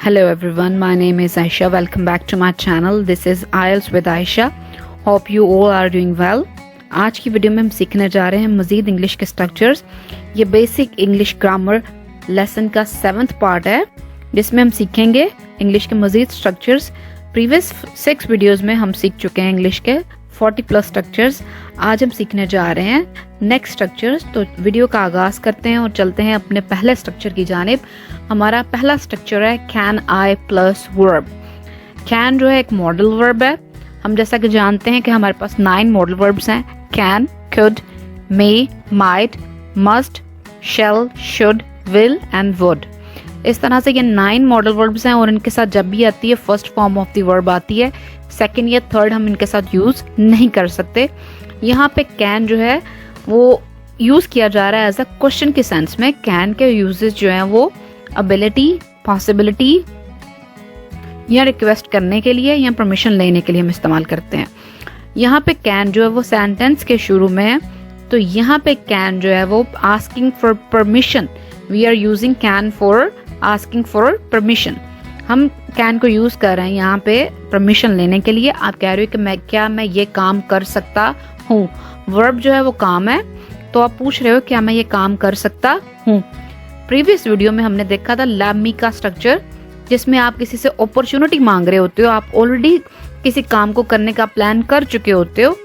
Hello everyone, my name is Aisha. Welcome back to my channel. This is IELTS with Aisha. Hope you all are doing well. आज की video में हम सीखने जा रहे हैं मज़ीद इंग्लिश के स्ट्रक्चर्स। ये बेसिक इंग्लिश ग्रामर लेसन का 7th पार्ट है जिसमें हम सीखेंगे इंग्लिश के मज़ीद स्ट्रक्चर्स। प्रीवियस 6 वीडियोस में हम सीख चुके हैं इंग्लिश के 40+ स्ट्रक्चर्स। आज हम सीखने जा रहे हैं नेक्स्ट स्ट्रक्चर्स। तो वीडियो का आगाज करते हैं और चलते हैं अपने पहले स्ट्रक्चर की जानिब। हमारा पहला स्ट्रक्चर है can I plus verb. Can जो है एक मॉडल वर्ब है। हम जैसा कि जानते हैं कि हमारे पास 9 मॉडल वर्ब्स हैं, can, could, may, might, must, shall, should, will and would. इस तरह से ये 9 मॉडल वर्ब्स हैं और इनके साथ जब भी आती है first form of the verb आती है, सेकंड या थर्ड हम इनके साथ यूज नहीं कर सकते। यहाँ पे कैन जो है वो यूज किया जा रहा है एज अ क्वेश्चन के सेंस में। कैन के यूजेस जो हैं वो एबिलिटी, पॉसिबिलिटी या रिक्वेस्ट करने के लिए या परमिशन लेने के लिए हम इस्तेमाल करते हैं। यहाँ पे कैन जो है वो सेंटेंस के शुरू में है, तो यहाँ पे कैन जो है वो asking for permission. We are using can for asking for permission. हम कैन को यूज कर रहे हैं यहाँ पे परमिशन लेने के लिए। आप कह रहे हो कि मैं ये काम कर सकता हूँ। वर्ब जो है वो काम है, तो आप पूछ रहे हो क्या मैं ये काम कर सकता हूँ। प्रीवियस वीडियो में हमने देखा था लैब मी का स्ट्रक्चर, जिसमें आप किसी से अपॉर्चुनिटी मांग रहे होते हो। आप ऑलरेडी किसी काम को करने का प्लान कर चुके होते हो,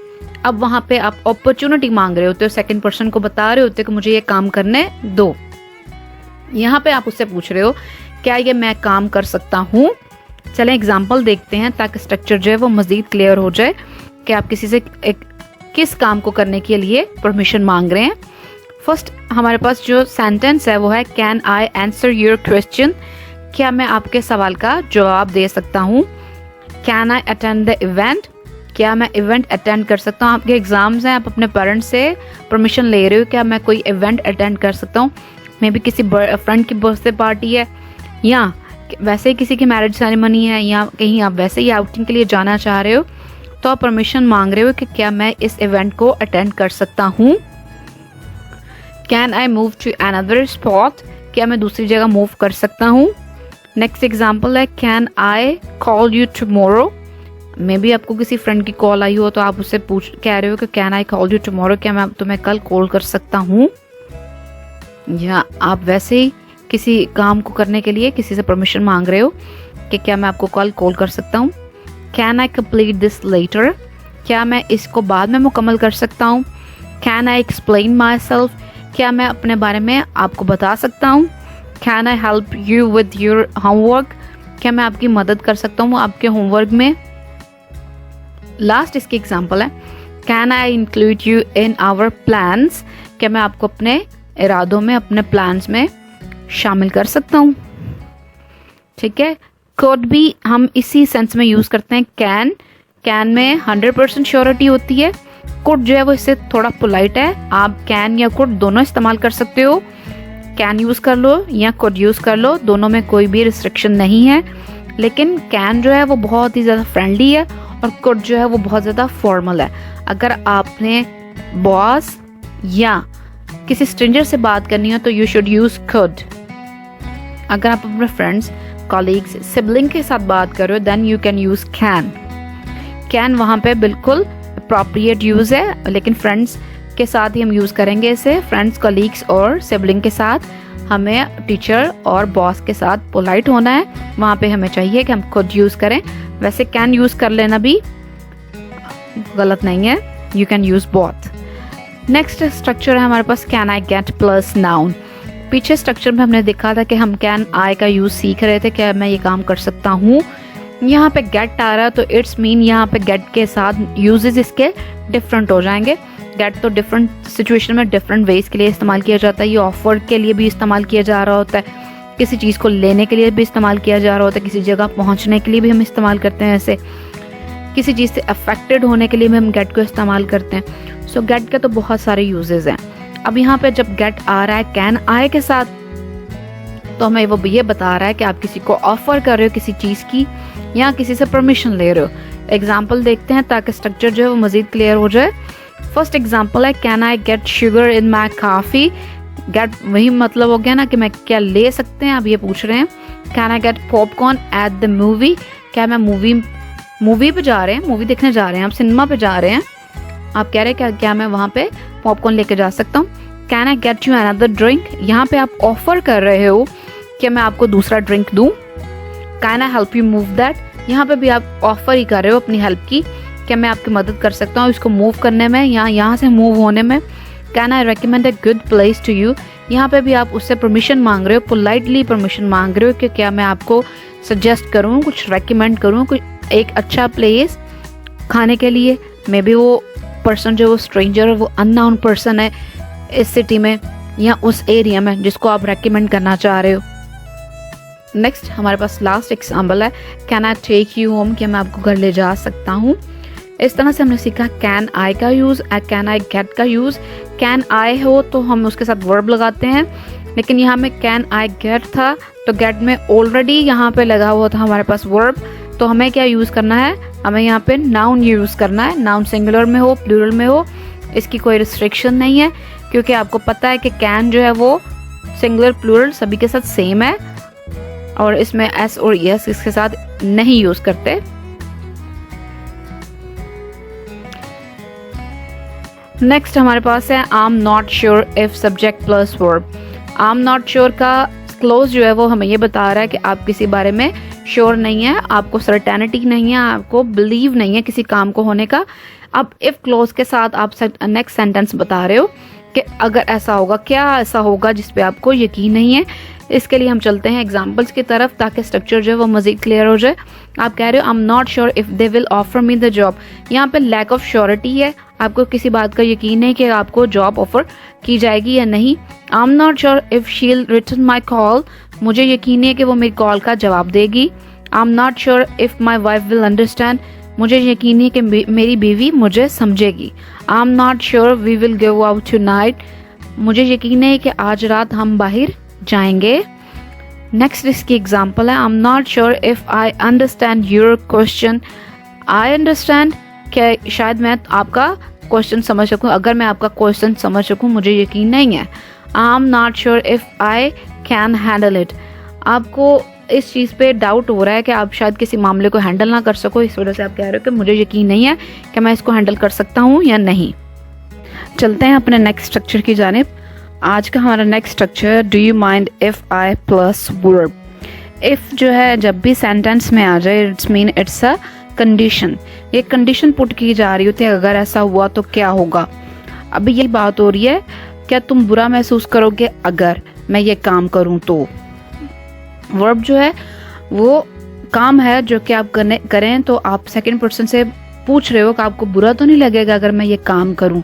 अब वहां पे आप अपॉर्चुनिटी मांग रहे होते हो, सेकंड पर्सन को बता रहे होते हो कि मुझे ये काम करने दो। यहाँ पे आप उससे पूछ रहे हो क्या ये मैं काम कर सकता हूँ। चलें एग्जाम्पल देखते हैं ताकि स्ट्रक्चर जो है वो मजीद क्लियर हो जाए कि आप किसी से किस काम को करने के लिए परमिशन मांग रहे हैं। फर्स्ट हमारे पास जो सेंटेंस है वो है can I answer your question. क्या मैं आपके सवाल का जवाब दे सकता हूँ। Can I attend the event. क्या मैं इवेंट अटेंड कर सकता हूँ। आपके एग्जाम्स हैं, आप अपने पेरेंट्स से परमिशन ले रहे हो, क्या मैं कोई इवेंट अटेंड कर सकता हूँ। मे बी किसी फ्रेंड की बर्थडे पार्टी है या वैसे ही किसी की मैरिज सेरेमनी है या कहीं आप वैसे ही आउटिंग के लिए जाना चाह रहे हो, तो आप परमिशन मांग रहे हो कि क्या मैं इस इवेंट को अटेंड कर सकता हूँ। Can I move to another spot. क्या मैं दूसरी जगह मूव कर सकता हूँ। नेक्स्ट एग्जाम्पल है can I call you tomorrow. Maybe आपको किसी फ्रेंड की कॉल आई हो तो आप उससे कह रहे हो कि can I call you tomorrow, क्या मैं तुम्हें कल कॉल कर सकता हूँ। या आप वैसे ही किसी काम को करने के लिए किसी से परमिशन मांग रहे हो कि क्या मैं आपको कल कॉल कर सकता हूँ। Can I complete this letter. क्या मैं इसको बाद में मुकम्मल कर सकता हूँ। Can I explain myself. क्या मैं अपने बारे में आपको बता सकता हूँ। Can I help you with your homework. क्या मैं आपकी मदद कर सकता हूँ आपके होमवर्क में। लास्ट इसकी एग्जाम्पल है can I include you in our plans. क्या मैं आपको अपने इरादों में, अपने प्लान्स में शामिल कर सकता हूँ। ठीक है। कुड भी हम इसी सेंस में यूज करते हैं। कैन में 100% श्योरिटी होती है। कुड जो है वो इससे थोड़ा पोलाइट है। आप कैन या कुड दोनों इस्तेमाल कर सकते हो। कैन यूज कर लो या कुड यूज कर लो, दोनों में कोई भी रिस्ट्रिक्शन नहीं है। लेकिन कैन जो है वो बहुत ही ज़्यादा फ्रेंडली है और कुड जो है वो बहुत ज़्यादा फॉर्मल है। अगर आपने बॉस या किसी स्ट्रेंजर से बात करनी हो तो यू शुड यूज कुड। अगर आप अपने फ्रेंड्स, कॉलीग्स, सिबलिंग के साथ बात कर रहे हो then you can use can. Can वहाँ पे बिल्कुल अप्रोप्रिएट यूज है, लेकिन फ्रेंड्स के साथ ही हम यूज करेंगे इसे। फ्रेंड्स, कॉलीग्स और सिबलिंग के साथ हमें टीचर और बॉस के साथ पोलाइट होना है, वहाँ पे हमें चाहिए कि हम खुद यूज करें। वैसे कैन यूज कर लेना भी गलत नहीं है, you can use both. Next structure है हमारे पास can I get plus noun. पीछे स्ट्रक्चर में हमने देखा था कि हम कैन आई का यूज सीख रहे थे, क्या मैं ये काम कर सकता हूँ। यहाँ पे गेट आ रहा है तो इट्स मीन यहाँ पे गेट के साथ यूजेस इसके डिफरेंट हो जाएंगे। गेट तो डिफरेंट सिचुएशन में डिफरेंट वेज के लिए इस्तेमाल किया जाता है। ये ऑफर के लिए भी इस्तेमाल किया जा रहा होता है, किसी चीज़ को लेने के लिए भी इस्तेमाल किया जा रहा होता है, किसी जगह पहुँचने के लिए भी हम इस्तेमाल करते हैं, ऐसे किसी चीज़ से अफेक्टेड होने के लिए भी हम गेट को इस्तेमाल करते हैं। सो गेट के तो बहुत सारे यूजेस हैं। अब यहाँ पे जब गेट आ रहा है कैन आई के साथ, तो हमें वो ये बता रहा है कि आप किसी को ऑफर कर रहे हो किसी चीज़ की या किसी से परमिशन ले रहे हो। एग्जाम्पल देखते हैं ताकि स्ट्रक्चर जो है वो मज़ीद क्लियर हो जाए। फर्स्ट एग्जाम्पल है can I get sugar in my coffee. Get वही मतलब हो गया ना कि मैं क्या ले सकते हैं, आप ये पूछ रहे हैं। Can I gate popcorn at the movie, क्या मैं मूवी पे जा रहे हैं, मूवी देखने जा रहे हैं, आप सिनेमा पे जा रहे हैं, आप कह रहे हैं क्या मैं वहाँ पे पॉपकॉर्न लेके जा सकता हूँ। Can I get you another drink, यहाँ पे आप ऑफर कर रहे हो कि मैं आपको दूसरा ड्रिंक दूँ। Can I help you move that, यहाँ पे भी आप ऑफर ही कर रहे हो अपनी हेल्प की, क्या मैं आपकी मदद कर सकता हूँ इसको मूव करने में या यहाँ से मूव होने में। Can I recommend a good place to you, यहाँ पे भी आप उससे परमिशन मांग रहे हो, पोलाइटली परमिशन मांग रहे हो कि क्या मैं आपको सजेस्ट करूँ, कुछ रेकमेंड करूँ कुछ एक अच्छा प्लेस खाने के लिए। मे बी वो पर्सन जो वो स्ट्रेंजर, वो अननोन पर्सन है इस सिटी में या उस एरिया में जिसको आप रेकमेंड करना चाह रहे हो। नेक्स्ट हमारे पास लास्ट एग्जाम्पल है can I take you home, क्या मैं आपको घर ले जा सकता हूँ। इस तरह से हमने सीखा कैन आई का यूज़, कैन आई गेट का यूज़। कैन आई हो तो हम उसके साथ वर्ब लगाते हैं, लेकिन यहाँ में कैन आई गेट था तो गेट में ऑलरेडी यहाँ पे लगा हुआ था हमारे पास वर्ब, तो हमें क्या यूज़ करना है, हमें यहाँ पे नाउन यूज़ करना है। नाउन सिंगुलर में हो प्लूरल में हो इसकी कोई रिस्ट्रिक्शन नहीं है, क्योंकि आपको पता है कि कैन जो है वो सिंगुलर प्लूरल सभी के साथ सेम है और इसमें एस और यस इसके साथ नहीं यूज़ करते। नेक्स्ट हमारे पास है आई am not sure if subject plus verb. I am not sure का क्लोज जो है वो हमें ये बता रहा है कि आप किसी बारे में श्योर नहीं है, आपको सर्टेनिटी नहीं है, आपको बिलीव नहीं है किसी काम को होने का। अब इफ क्लोज के साथ आप नेक्स्ट सेंटेंस बता रहे हो कि अगर ऐसा होगा, क्या ऐसा होगा जिस पे आपको यकीन नहीं है। इसके लिए हम चलते हैं एग्जाम्पल्स की तरफ ताकि स्ट्रक्चर जो है वो मज़ीद क्लियर हो जाए। आप कह रहे हो आई am not sure if they will offer me the job, यहाँ पे लैक ऑफ श्योरिटी है, आपको किसी बात का यकीन नहीं कि आपको जॉब ऑफर की जाएगी या नहीं। आई am not sure if she will return my call, मुझे यकीन नहीं है कि वो मेरी कॉल का जवाब देगी। I am not sure if my wife will understand, मुझे यकीन है कि मेरी बीवी मुझे समझेगी। I am not sure we will go out tonight, मुझे यकीन है कि आज रात हम बाहर जाएंगे। नेक्स्ट इसकी एग्जाम्पल है आई am not sure if I understand your question. I understand क्या शायद मैं आपका क्वेश्चन समझ सकूं, अगर मैं आपका क्वेश्चन समझ सकूं मुझे यकीन नहीं है। आई am not sure if I can handle it, आपको इस चीज़ पे डाउट हो रहा है कि आप शायद किसी मामले को हैंडल ना कर सको, इस वजह से आप कह रहे हो कि मुझे यकीन नहीं है कि मैं इसको हैंडल कर सकता हूँ या नहीं। चलते हैं अपने नेक्स्ट स्ट्रक्चर की जानिब। आज का हमारा next structure do you mind if I plus verb. If जो है जब भी सेंटेंस में आ जाए it's mean it's a condition, ये कंडीशन पुट की जा रही होती है, अगर ऐसा हुआ तो क्या होगा। अभी यही बात हो रही है, क्या तुम बुरा महसूस करोगे अगर मैं ये काम करूँ तो। वर्ब जो है वो काम है जो कि आप करें तो आप सेकंड पर्सन से पूछ रहे हो कि आपको बुरा तो नहीं लगेगा अगर मैं ये काम करूँ,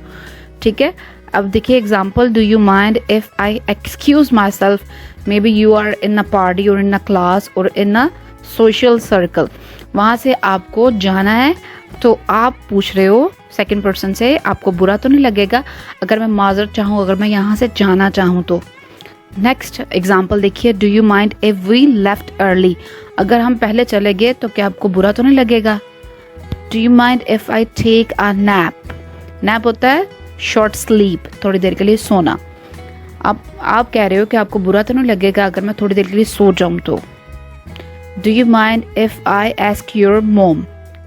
ठीक है। अब देखिए example, do you mind if I excuse myself, maybe you are in a party और इन अ क्लास और इन अ सोशल सर्कल, वहाँ से आपको जाना है तो आप पूछ रहे हो सेकंड पर्सन से आपको बुरा तो नहीं लगेगा अगर मैं माजरत चाहूँ, अगर मैं यहाँ से जाना चाहूँ तो। नेक्स्ट एग्जाम्पल देखिए, do you mind if we left early, अगर हम पहले चले गए तो क्या आपको बुरा तो नहीं लगेगा। Do you mind if I take a nap, nap होता है शॉर्ट स्लीप, थोड़ी देर के लिए सोना। आप कह रहे हो कि आपको बुरा तो नहीं लगेगा अगर मैं थोड़ी देर के लिए सो जाऊँ तो। Do you mind if I ask your मोम,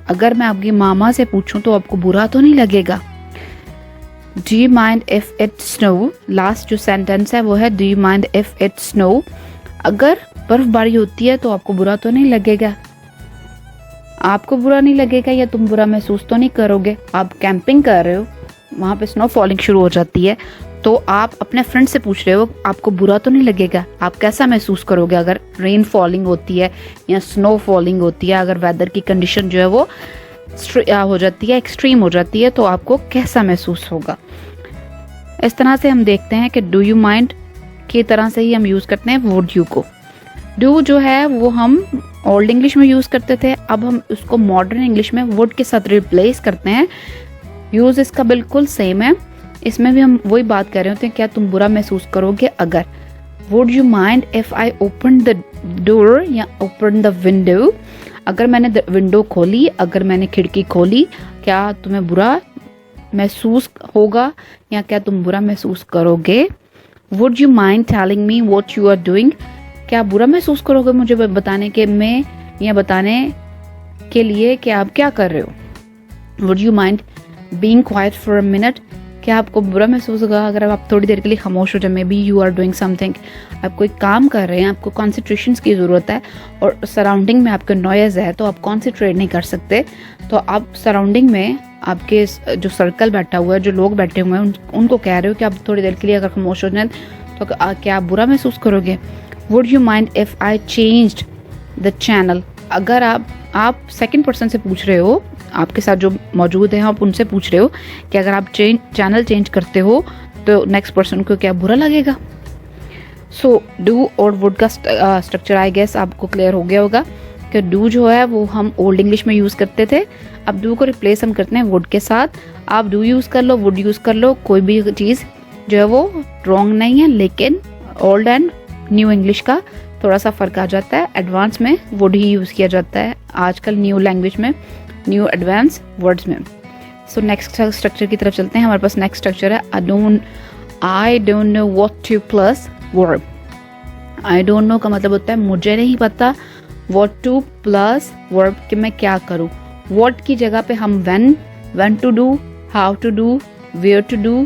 अगर मैं आपकी मामा से पूछूं तो आपको बुरा तो नहीं लगेगा। Do you mind if it snow, last जो सेंटेंस है वो है do you mind if it snow, अगर बर्फबारी होती है तो आपको बुरा तो नहीं लगेगा। आपको बुरा नहीं लगेगा या तुम बुरा महसूस तो नहीं करोगे। आप कैंपिंग कर रहे हो, वहाँ पे स्नो फॉलिंग शुरू हो जाती है तो आप अपने फ्रेंड से पूछ रहे हो आपको बुरा तो नहीं लगेगा, आप कैसा महसूस करोगे अगर रेन फॉलिंग होती है या स्नो फॉलिंग होती है, अगर वेदर की कंडीशन जो है वो हो जाती है एक्सट्रीम हो जाती है तो आपको कैसा महसूस होगा। इस तरह से हम देखते हैं कि डू यू माइंड की तरह से ही हम यूज़ करते हैं वुड यू को। डू जो है वो हम ओल्ड इंग्लिश में यूज़ करते थे, अब हम उसको मॉडर्न इंग्लिश में वुड के साथ रिप्लेस करते हैं। यूज़ इसका बिल्कुल सेम है, इसमें भी हम वही बात कर रहे होते हैं, क्या तुम बुरा महसूस करोगे अगर। Would you mind if I open the door या ओपन द विंडो, अगर मैंने विंडो खोली, अगर मैंने खिड़की खोली, क्या तुम्हें बुरा महसूस होगा या क्या तुम बुरा महसूस करोगे। Would you mind telling me what you are doing, क्या आप बुरा महसूस करोगे मुझे बताने के में या बताने के लिए कि आप क्या कर रहे हो? Would you mind being quiet for a minute? क्या आपको बुरा महसूस होगा अगर आप थोड़ी देर के लिए खामोश हो जाए? Maybe you are doing something, आप कोई काम कर रहे हैं, आपको कॉन्सेंट्रेशन की ज़रूरत है और सराउंडिंग में आपका नॉइज़ है तो आप कॉन्सेंट्रेट नहीं कर सकते। तो आप सराउंडिंग में आपके जो सर्कल बैठा हुआ है, जो लोग बैठे हुए हैं, उनको कह रहे हो कि आप थोड़ी देर के लिए अगर खामोश हो जाए तो क्या आप बुरा महसूस करोगे? Would you mind if I changed the channel? अगर आप सेकंड पर्सन से पूछ रहे हो, आपके साथ जो मौजूद हैं आप उनसे पूछ रहे हो कि अगर आप चैनल चेंज करते हो तो नेक्स्ट पर्सन को क्या बुरा लगेगा? सो डू और वुड का स्ट्रक्चर आई गेस आपको क्लियर हो गया होगा कि डू जो है वो हम ओल्ड इंग्लिश में यूज़ करते थे, अब डू को रिप्लेस हम करते हैं वुड के साथ। आप डू यूज़ कर लो, वुड यूज़ कर लो, कोई भी चीज़ जो है वो रॉन्ग नहीं है, लेकिन ओल्ड एंड न्यू इंग्लिश का थोड़ा सा फ़र्क आ जाता है। एडवांस में वुड ही यूज़ किया जाता है आजकल न्यू लैंग्वेज में, न्यू एडवांस वर्ड्स में। सो नेक्स्ट स्ट्रक्चर की तरफ चलते हैं। हमारे पास नेक्स्ट स्ट्रक्चर है I don't know what two plus verb. I don't no का मतलब होता है मुझे नहीं पता, व्हाट टू प्लस वर्ब कि मैं क्या करूँ। व्हाट की जगह पे हम when to do, how to do, where to do,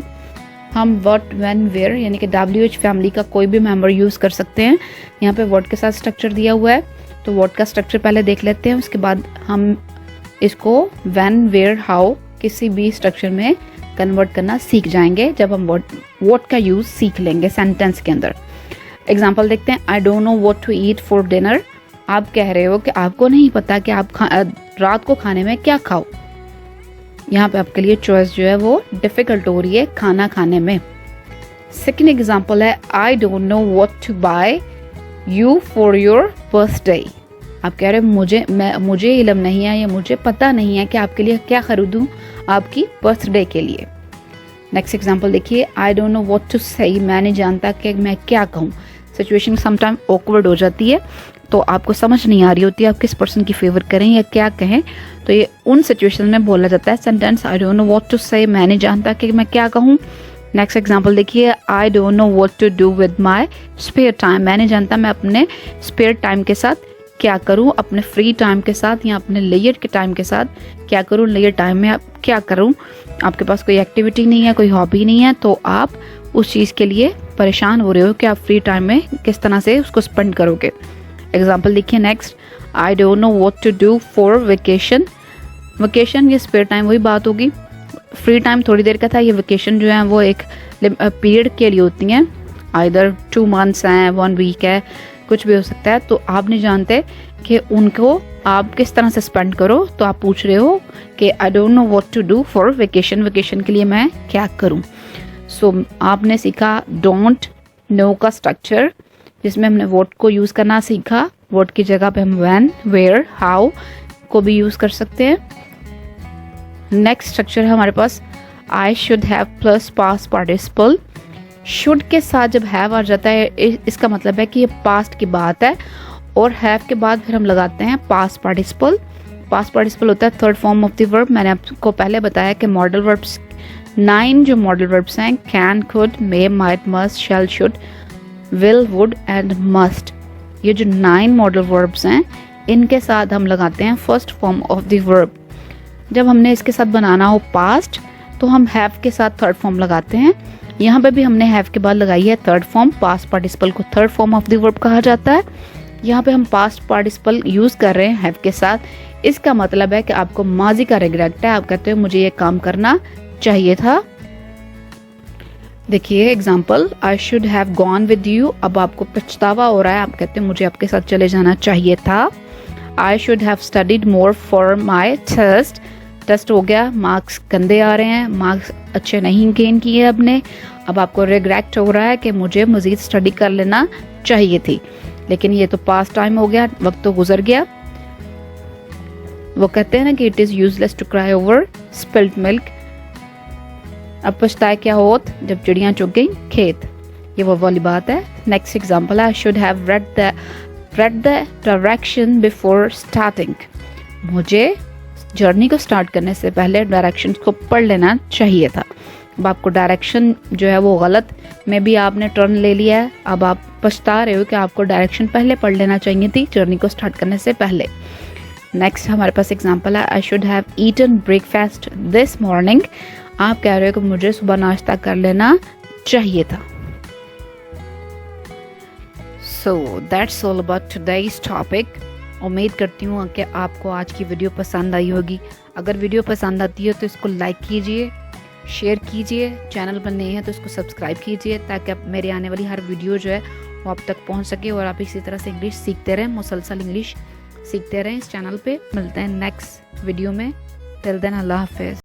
हम व्हाट व्हेन वेयर यानी कि WH फैमिली का कोई भी मेंबर यूज़ कर सकते हैं। यहाँ पे व्हाट के साथ स्ट्रक्चर दिया हुआ है, तो व्हाट का स्ट्रक्चर पहले देख लेते हैं, उसके बाद हम इसको व्हेन वेयर हाउ किसी भी स्ट्रक्चर में कन्वर्ट करना सीख जाएंगे जब हम व्हाट का यूज़ सीख लेंगे सेंटेंस के अंदर। एग्जाम्पल देखते हैं। I don't know what to eat for dinner. आप कह रहे हो कि आपको नहीं पता कि आप रात को खाने में क्या खाओ। यहाँ पे आपके लिए चॉइस जो है वो डिफ़िकल्ट हो रही है खाना खाने में। सेकेंड एग्जाम्पल है I don't know what to buy you for your birthday. आप कह रहे हो मुझे इल्म नहीं है या मुझे पता नहीं है कि आपके लिए क्या खरीदूं आपकी बर्थडे के लिए। नेक्स्ट एग्जांपल देखिए। I don't know what to say. मैं नहीं जानता कि मैं क्या कहूँ। सिचुएशन समटाइम ऑकवर्ड हो जाती है, तो आपको समझ नहीं आ रही होती है आप किस पर्सन की फेवर करें या क्या कहें, तो ये उन सिचुएशन में बोला जाता है sentence I don't know what to say. मैं नहीं जानता कि मैं क्या कहूँ। नेक्स्ट एग्जांपल देखिए। I don't know what to do with my spare time. मैं नहीं जानता मैं अपने स्पेयर टाइम के साथ क्या करूं, अपने फ्री टाइम के साथ या अपने लेयर के टाइम के साथ क्या करूं। लेयर टाइम में आप क्या करूं, आपके पास कोई एक्टिविटी नहीं है, कोई हॉबी नहीं है, तो आप उस चीज़ के लिए परेशान हो रहे हो कि आप फ्री टाइम में किस तरह से उसको स्पेंड करोगे। एग्जाम्पल देखिए next. I don't know what to do for vacation. Vacation या स्पेयर टाइम वही बात होगी, फ्री टाइम थोड़ी देर का था, ये वेकेशन जो है वो एक पीरियड के लिए होती हैं, आइदर 2 months हैं, 1 week है, कुछ भी हो सकता है। तो आप नहीं जानते कि उनको आप किस तरह से स्पेंड करो, तो आप पूछ रहे हो कि I don't know what to do for vacation. Vacation के लिए मैं क्या करूं। सो आपने सीखा डोंट नो का स्ट्रक्चर, जिसमें हमने व्हाट को यूज़ करना सीखा। व्हाट की जगह पे हम व्हेन, वेयर, हाउ को भी यूज़ कर सकते हैं। नेक्स्ट स्ट्रक्चर है हमारे पास I should have plus past participle. Should के साथ जब हैव आ जाता है इसका मतलब है कि ये पास्ट की बात है, और हैव के बाद फिर हम लगाते हैं पास्ट पार्टिसिपल। पास्ट पार्टिसिपल होता है third form of the verb. मैंने आपको पहले बताया कि मॉडल वर्ब्स 9 जो मॉडल वर्ब्स हैं can, could, may, might, must, shall, should, will, would and must. ये जो 9 मॉडल वर्ब्स हैं इनके साथ हम लगाते हैं first form of the verb. जब हमने इसके साथ बनाना हो पास्ट तो हम हैव के साथ थर्ड फॉर्म लगाते हैं। यहाँ पे भी हमने हैव के बाद लगाई है थर्ड फॉर्म। पास्ट पार्टिसिपल को third form of the verb कहा जाता है। यहाँ पे हम पास्ट पार्टिसिपल यूज़ कर रहे हैं हैव के साथ। इसका मतलब है कि आपको माजी का रिग्रेट है, आप कहते हो मुझे ये काम करना चाहिए था। देखिए example. I should have gone with you. अब आपको पछतावा हो रहा है, आप कहते हो मुझे आपके साथ चले जाना चाहिए था। I should have studied more for my test. Test हो गया, मार्क्स गंदे आ रहे हैं, मार्क्स अच्छे नहीं गेन किए अपने। अब आपको रिग्रेट हो रहा है कि मुझे मज़ीद स्टडी कर लेना चाहिए थी, लेकिन ये तो पास्ट टाइम हो गया, वक्त तो गुजर गया। वो कहते हैं ना कि it is useless to cry over spilled milk. अब पछताए क्या होत जब चिड़ियाँ चुग गई खेत, ये वो वाली बात है। नेक्स्ट एग्जाम्पल है I should have read the direction before starting. मुझे जर्नी को स्टार्ट करने से पहले डायरेक्शन को पढ़ लेना चाहिए था। अब आपको डायरेक्शन जो है वो गलत में भी आपने टर्न ले लिया है, अब आप पछता रहे हो कि आपको डायरेक्शन पहले पढ़ लेना चाहिए थी जर्नी को स्टार्ट करने से पहले। नेक्स्ट हमारे पास एग्जांपल है, I should have eaten breakfast this morning. आप कह रहे हो कि मुझे सुबह नाश्ता कर लेना चाहिए था। So that's all about today's topic. उम्मीद करती हूँ कि आपको आज की वीडियो पसंद आई होगी। अगर वीडियो पसंद आती है तो इसको लाइक कीजिए, शेयर कीजिए, चैनल पर नए हैं तो इसको सब्सक्राइब कीजिए ताकि आप मेरे आने वाली हर वीडियो जो है वो आप तक पहुंच सके और आप इसी तरह से इंग्लिश सीखते रहें, मुसलसल इंग्लिश सीखते रहें इस चैनल पे। मिलते हैं नेक्स्ट वीडियो में। टिल देन अल्लाह हाफिज़।